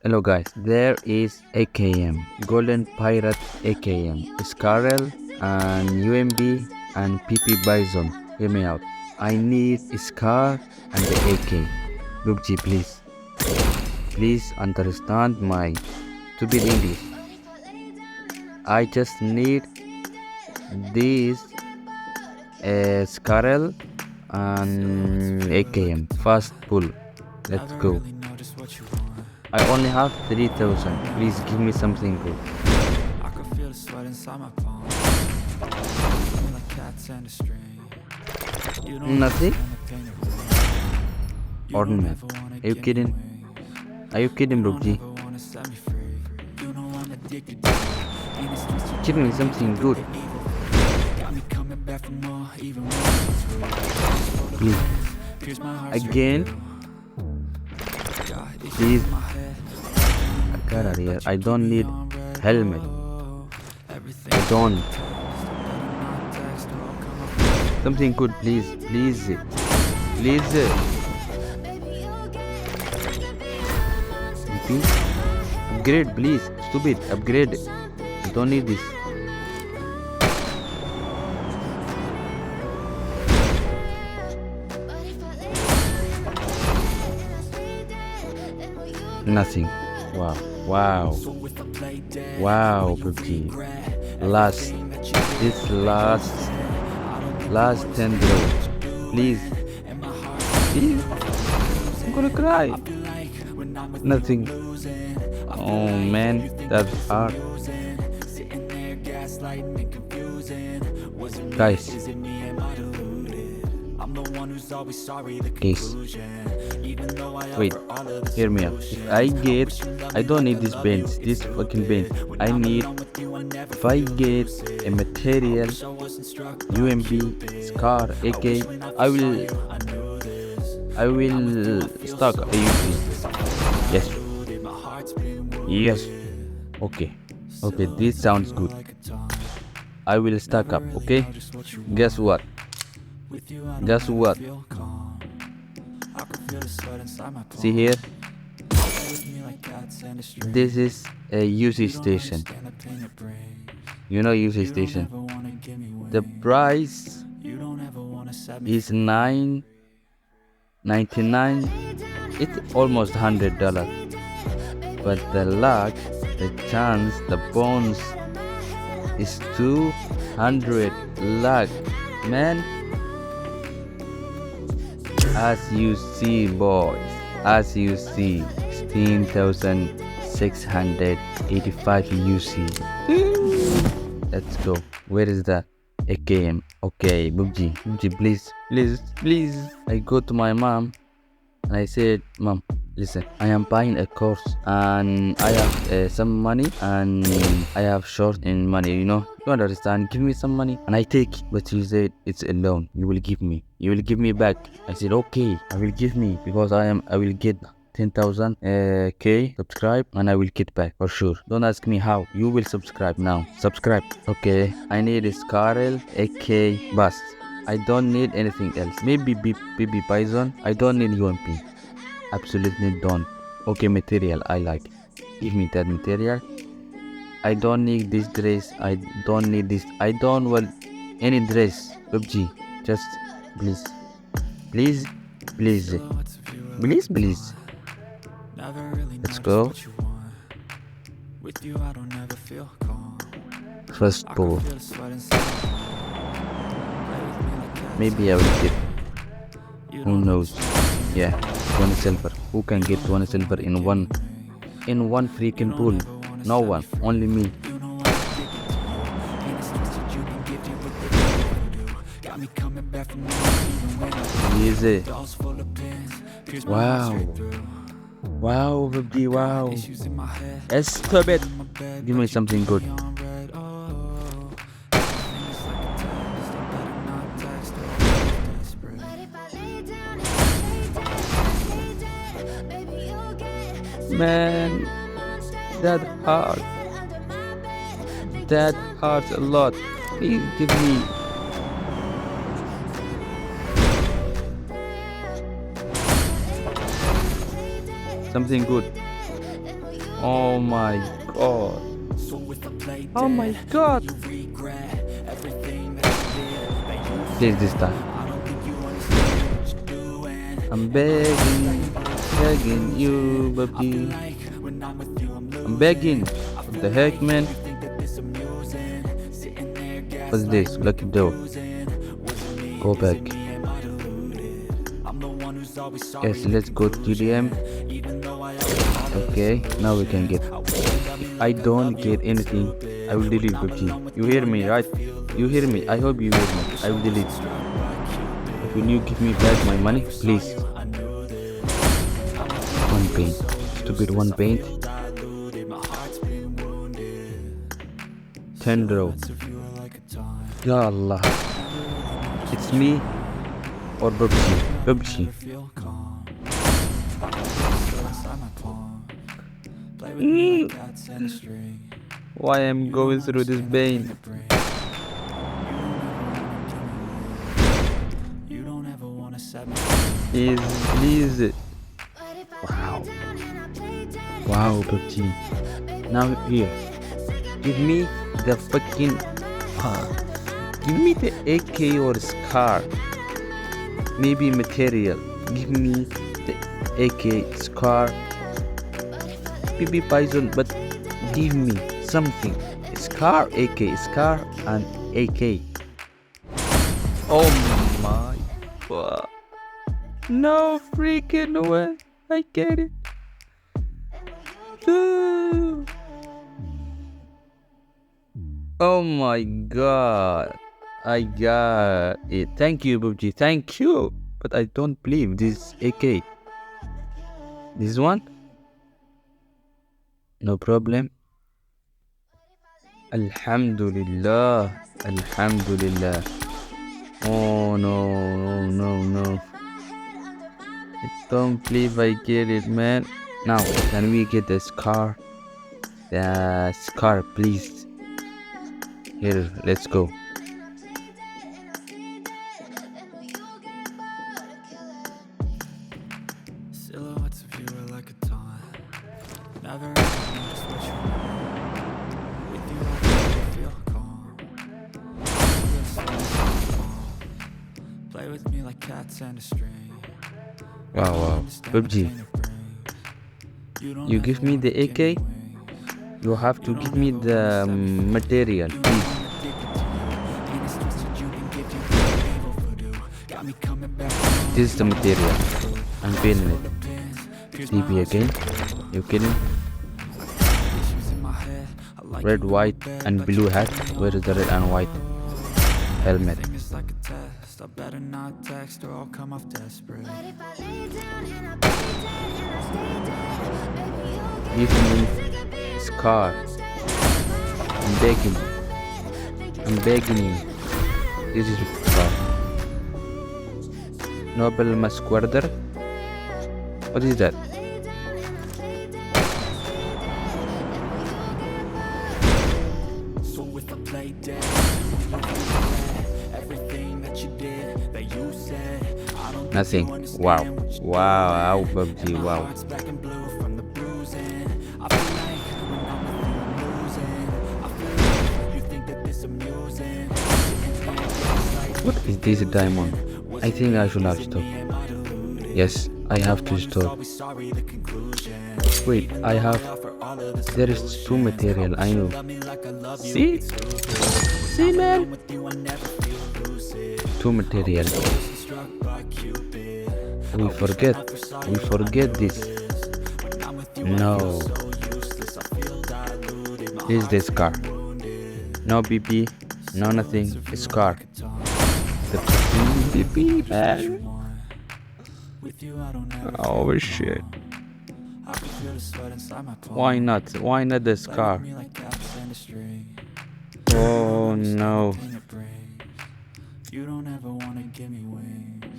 Hello guys, there is AKM, Golden Pirate AKM, Scarrel and UMB and PP Bison. Hear me out. I need Scar and the AK. Pubg, please. Please understand my stupid English. I just need this Scarrel and AKM. Fast pull. Let's go. I only have 3,000. Please give me something good. I can feel the sweat inside my palm. Feel like cats and a string. You don't Nothing? understand the pain of it. You don't Ornament. ever wanna Are you give me kidding? wings. Are you kidding, You don't Pubg? ever wanna set me free. You know I'm addicted to it. And it's twisted Give me something good, got me coming back for more, even when it's real. please. Pierce my heart Again, God, it's please. in my head. I got out of here. I don't need helmet. Everything I don't. not text or I'll come up. Something good, please. Please. Please. Repeat. Upgrade, please. Stupid. Upgrade. I don't need this. Nothing. Wow. Wow. Wow, Pubg. Last. This last 10 rows. Please. Please. I'm gonna cry. Nothing. Oh man, that's hard. Guys. Guys. Wait, hear me out. If I don't need this bench, this fucking bench. If I get a material, UMB, Scar, AK, I will stock a UC. Yes. Yes. Okay. Okay, this sounds good. I will stack up, okay? Guess what? Guess what? See here? This is a UC station. You know UC station. The price is $9.99. It's almost $100. But the luck, the chance, the bonus is 200 luck, man. As you see, boys, as you see, 16,685 UC. Let's go. Where is that AKM? Okay, Pubg, please. I go to my mom and I said, Mom, listen, I am buying a course and I have some money and I have short in money, you understand, give me some money and I take it. But she said it's a loan, you will give me back. I said okay, I will give me, because I will get 10,000 K subscribe and I will get back for sure. Don't ask me how, you will subscribe now. Subscribe. Okay, I need a Scarrel AK bus. I don't need anything else. Maybe BB Bison. I don't need UMP. Absolutely don't. Okay, material. I like. Give me that material. I don't need this dress. I don't need this. I don't want any dress. Pubg. Just please. Please. Let's go. First pull. Maybe I will get. Who knows? Yeah, 20 silver. Who can get 20 silver in one freaking pool? No one. Only me. Easy. Wow. Wow, Pubg, wow. Stop it. Give me something good. Man, that hurts a lot. Please give me. Something good. Oh my god. Oh my god. Please this time. I'm begging you, Pubg. I'm begging. What the heck, man? What's this? Lucky door. Go back. Yes, let's go to GDM. Okay, now we can get. If I don't get anything, I will delete Pubg. You hear me, right? You hear me? I hope you hear me. I will delete. Will you give me back my money, please? One paint. Stupid one paint. 10 row. Ya Allah. It's me or Pubg. Pubg. Why I'm going through this pain? Please. Wow. Wow, Pubg. Now here. Give me the fucking. Give me the AK or SCAR. Maybe material. Give me the AK, SCAR, PB Poison, but give me something. SCAR, AK, SCAR, and AK. Oh my god. No freaking way. I get it. Oh my god. I got it. Thank you, Pubg. Thank you. But I don't believe this AK. This one? No problem. Alhamdulillah. Alhamdulillah. Oh no. I don't believe I get it, man. Now, can we get the SCAR? The SCAR, please. Here, let's go. Silhouettes of you are like a taunt. Never really just what you want. With you I feel calm. Play with me like cats and a string. Wow. Pubg. You give me the AK? You have to give me the material, please. This is the material. I'm feeling it. TP again. You kidding? Red, white, and blue hat. Where is the red and white helmet? I better not text or I'll come off desperate. Give me SCAR. I'm begging you. This is SCAR. Nobel Masquerder. What is that? Nothing. Wow, Pubg, wow. What is this diamond? I think I should have stopped. Yes, I have to stop. Wait, I have. There is two material, I know. See? See, man? Two material. We forget this. No. This is the SCAR. No BP, no nothing. SCAR. The BP, man. Oh shit. Why not? Why not the SCAR? Oh no. You don't ever wanna give me wings.